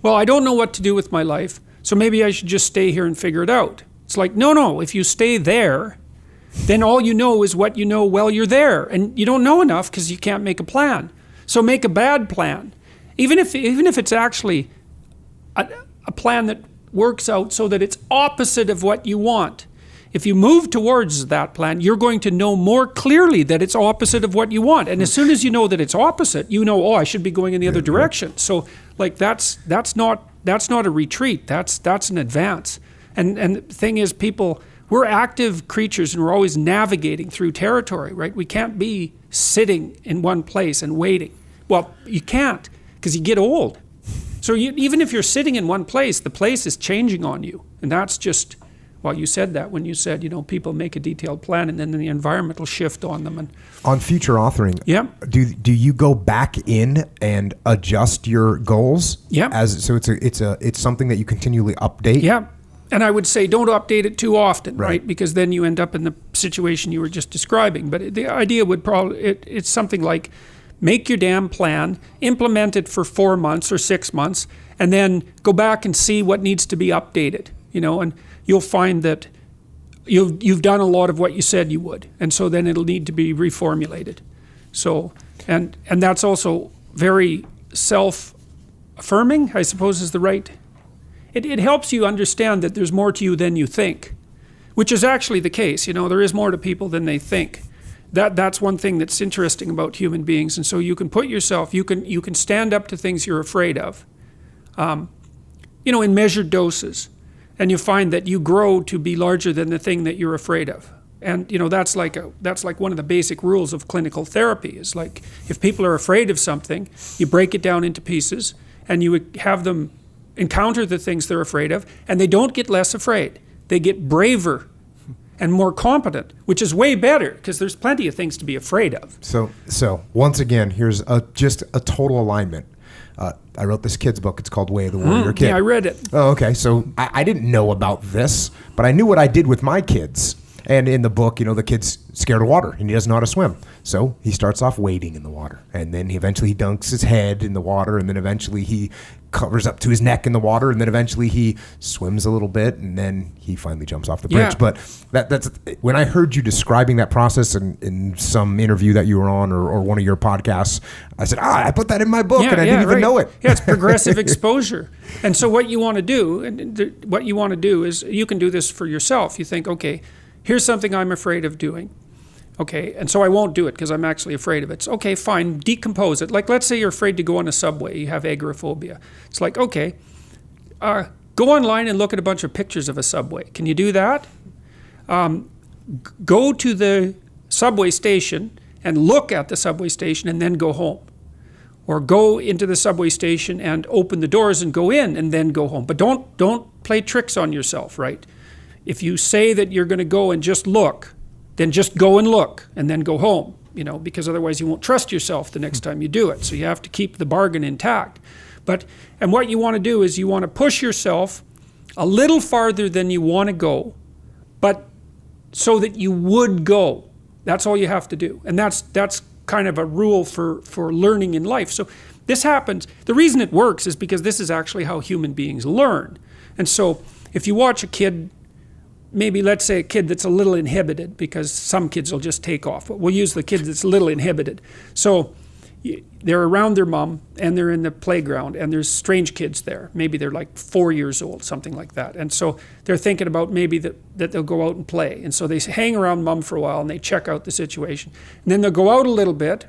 Well, I don't know what to do with my life, so maybe I should just stay here and figure it out. It's like, no, if you stay there, then all you know is what you know while you're there. And you don't know enough because you can't make a plan. So make a bad plan. Even if it's actually a plan that works out so that it's opposite of what you want. If you move towards that plan, you're going to know more clearly that it's opposite of what you want. And as soon as you know that it's opposite, you know, I should be going in the other direction. So like that's not a retreat. That's an advance. And the thing is, we're active creatures and we're always navigating through territory, right? We can't be sitting in one place and waiting. Well, you can't because you get old. So even if you're sitting in one place, the place is changing on you. And that's just, well, you said that when you said, people make a detailed plan and then the environment will shift on them. And on future authoring, do you go back in and adjust your goals? Yeah. So it's something that you continually update? Yeah. And I would say don't update it too often, right? Because then you end up in the situation you were just describing. But the idea would it's something like, make your damn plan, implement it for 4 months or 6 months, and then go back and see what needs to be updated, and you'll find that you've done a lot of what you said you would. And so then it'll need to be reformulated. So, and that's also very self-affirming, I suppose is the right. It helps you understand that there's more to you than you think, which is actually the case. There is more to people than they think. That's one thing that's interesting about human beings. And so you can put yourself, you can stand up to things you're afraid of, in measured doses. And you find that you grow to be larger than the thing that you're afraid of. And that's like one of the basic rules of clinical therapy. Is like, if people are afraid of something, you break it down into pieces and you have them encounter the things they're afraid of, and they don't get less afraid. They get braver and more competent, which is way better because there's plenty of things to be afraid of. So once again, here's just a total alignment. I wrote this kid's book. It's called Way of the Warrior Kid. Yeah, I read it. Oh, okay. So I didn't know about this, but I knew what I did with my kids. And in the book, the kid's scared of water and he doesn't know how to swim. So he starts off wading in the water. And then he dunks his head in the water. And then eventually he covers up to his neck in the water. And then eventually he swims a little bit. And then he finally jumps off the bridge. Yeah. But that's when I heard you describing that process in some interview that you were on or one of your podcasts, I said, I put that in my book and I didn't even know it. Yeah, it's progressive exposure. And so what you want to do is you can do this for yourself. You think, okay, here's something I'm afraid of doing. Okay, and so I won't do it because I'm actually afraid of it. So, okay, fine, decompose it. Like, let's say you're afraid to go on a subway. You have agoraphobia. It's like, okay, go online and look at a bunch of pictures of a subway. Can you do that? Go to the subway station and look at the subway station and then go home. Or go into the subway station and open the doors and go in and then go home. But don't play tricks on yourself, right? If you say that you're going to go and just look, then just go and look and then go home, because otherwise you won't trust yourself the next time you do it. So you have to keep the bargain intact. And what you want to do is you want to push yourself a little farther than you want to go, but so that you would go. That's all you have to do. And that's kind of a rule for learning in life. So this happens. The reason it works is because this is actually how human beings learn. And so if you watch a kid, maybe let's say a kid that's a little inhibited, because some kids will just take off, but we'll use the kid that's a little inhibited. So they're around their mom and they're in the playground and there's strange kids there. Maybe they're like 4 years old, something like that. And so they're thinking about maybe that they'll go out and play. And so they hang around mom for a while and they check out the situation. And then they'll go out a little bit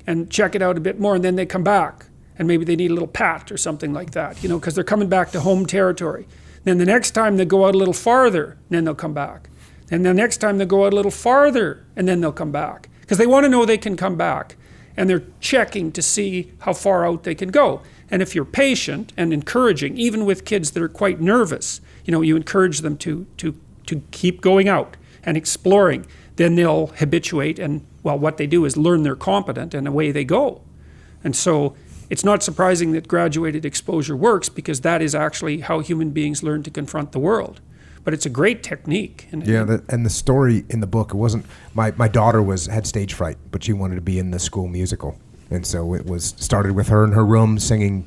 and check it out a bit more, and then they come back and maybe they need a little pat or something like that, because they're coming back to home territory. Then the next time they go out a little farther, then they'll come back. And the next time they go out a little farther, and then they'll come back. Because they want to know they can come back. And they're checking to see how far out they can go. And if you're patient and encouraging, even with kids that are quite nervous, you encourage them to keep going out and exploring, then they'll habituate. And, well, what they do is learn they're competent, and away they go. And so it's not surprising that graduated exposure works, because that is actually how human beings learn to confront the world. But it's a great technique. And the story in the book, it wasn't, my daughter had stage fright, but she wanted to be in the school musical. And so it was started with her in her room singing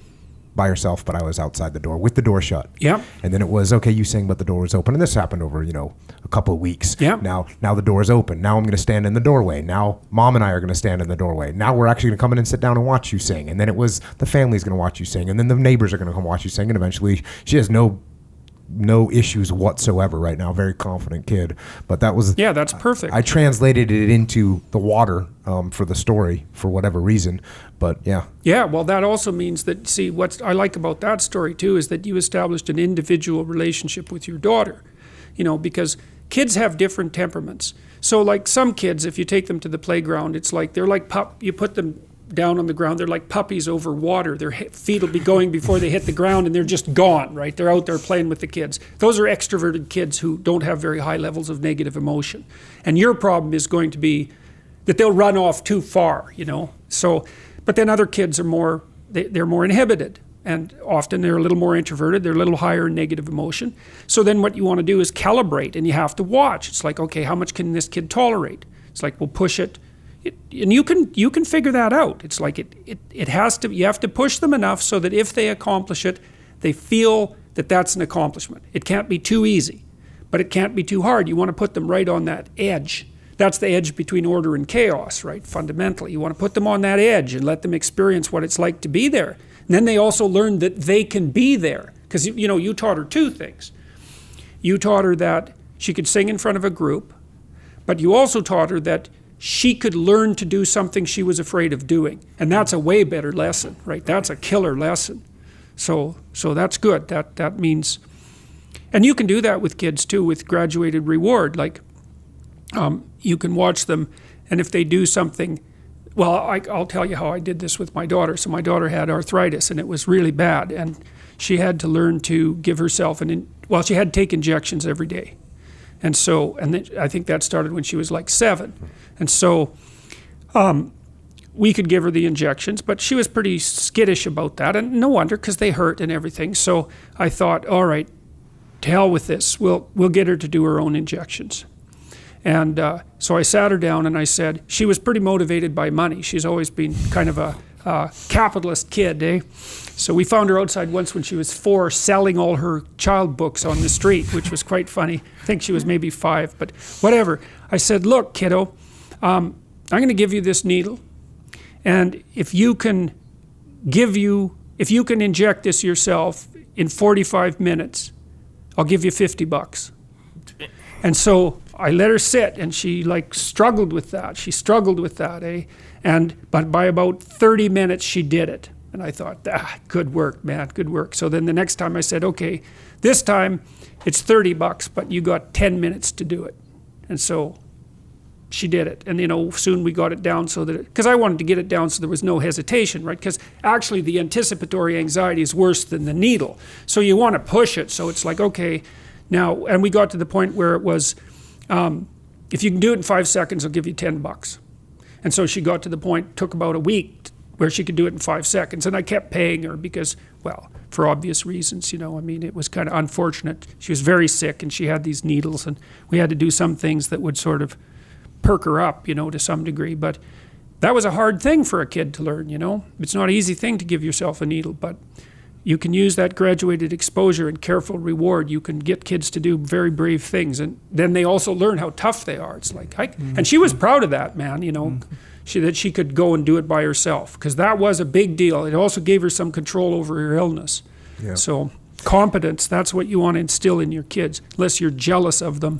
by herself, but I was outside the door with the door shut. Yeah. And then it was, okay, you sing, but the door was open. And this happened over, a couple of weeks. Yeah. Now the door is open. Now I'm going to stand in the doorway. Now mom and I are going to stand in the doorway. Now we're actually going to come in and sit down and watch you sing. And then it was the family's going to watch you sing. And then the neighbors are going to come watch you sing. And eventually she has no issues whatsoever right now. Very confident kid. But that was... Yeah, that's perfect. I translated it into the water for the story for whatever reason. But yeah. Yeah, well, that also means that, see, what I like about that story too is that you established an individual relationship with your daughter, because kids have different temperaments. So like some kids, if you take them to the playground, it's like they're like you put them down on the ground, they're like puppies over water. Their feet will be going before they hit the ground and they're just gone, right? They're out there playing with the kids. Those are extroverted kids who don't have very high levels of negative emotion. And your problem is going to be that they'll run off too far, So, but then other kids are they're more inhibited. And often they're a little more introverted, they're a little higher in negative emotion. So then what you want to do is calibrate, and you have to watch. It's like, okay, how much can this kid tolerate? It's like, we'll push it. And you can figure that out. It's like it has to, you have to push them enough so that if they accomplish it, they feel that that's an accomplishment. It can't be too easy, but it can't be too hard. You want to put them right on that edge. That's the edge between order and chaos, right? Fundamentally, you want to put them on that edge and let them experience what it's like to be there. And then they also learn that they can be there. Because, you taught her two things. You taught her that she could sing in front of a group, but you also taught her that she could learn to do something she was afraid of doing. And that's a way better lesson, right? That's a killer lesson. So that's good. That means, and you can do that with kids too, with graduated reward. Like, you can watch them, and if they do something, well, I'll tell you how I did this with my daughter. So my daughter had arthritis, and it was really bad, and she had to learn to give herself she had to take injections every day. And so, and then I think that started when she was like 7. And so we could give her the injections, but she was pretty skittish about that, and no wonder, because they hurt and everything. So I thought, all right, to hell with this. We'll get her to do her own injections. And so I sat her down and I said, she was pretty motivated by money. She's always been kind of a capitalist kid, eh? So we found her outside once when she was 4 selling all her child books on the street, which was quite funny. I think she was maybe 5, but whatever. I said, look, kiddo, I'm going to give you this needle. And if you can inject this yourself in 45 minutes, I'll give you $50. And so I let her sit, and she struggled with that. She struggled with that, eh? But by about 30 minutes, she did it. And I thought, good work, man, good work. So then the next time I said, okay, this time it's $30, but you got 10 minutes to do it. And so she did it. And soon we got it down so that, because I wanted to get it down so there was no hesitation, right? Because actually the anticipatory anxiety is worse than the needle. So you want to push it. So it's like, okay, now, and we got to the point where it was, if you can do it in 5 seconds, I'll give you $10. And so she got to the point, took about a week, where she could do it in 5 seconds. And I kept paying her because, well, for obvious reasons, it was kind of unfortunate. She was very sick and she had these needles, and we had to do some things that would sort of perk her up, to some degree. But that was a hard thing for a kid to learn, It's not an easy thing to give yourself a needle, but you can use that graduated exposure and careful reward. You can get kids to do very brave things, and then they also learn how tough they are. It's like, and she was proud of that, man, that she could go and do it by herself, because that was a big deal. It also gave her some control over her illness. Yeah. So competence, that's what you want to instill in your kids, unless you're jealous of them.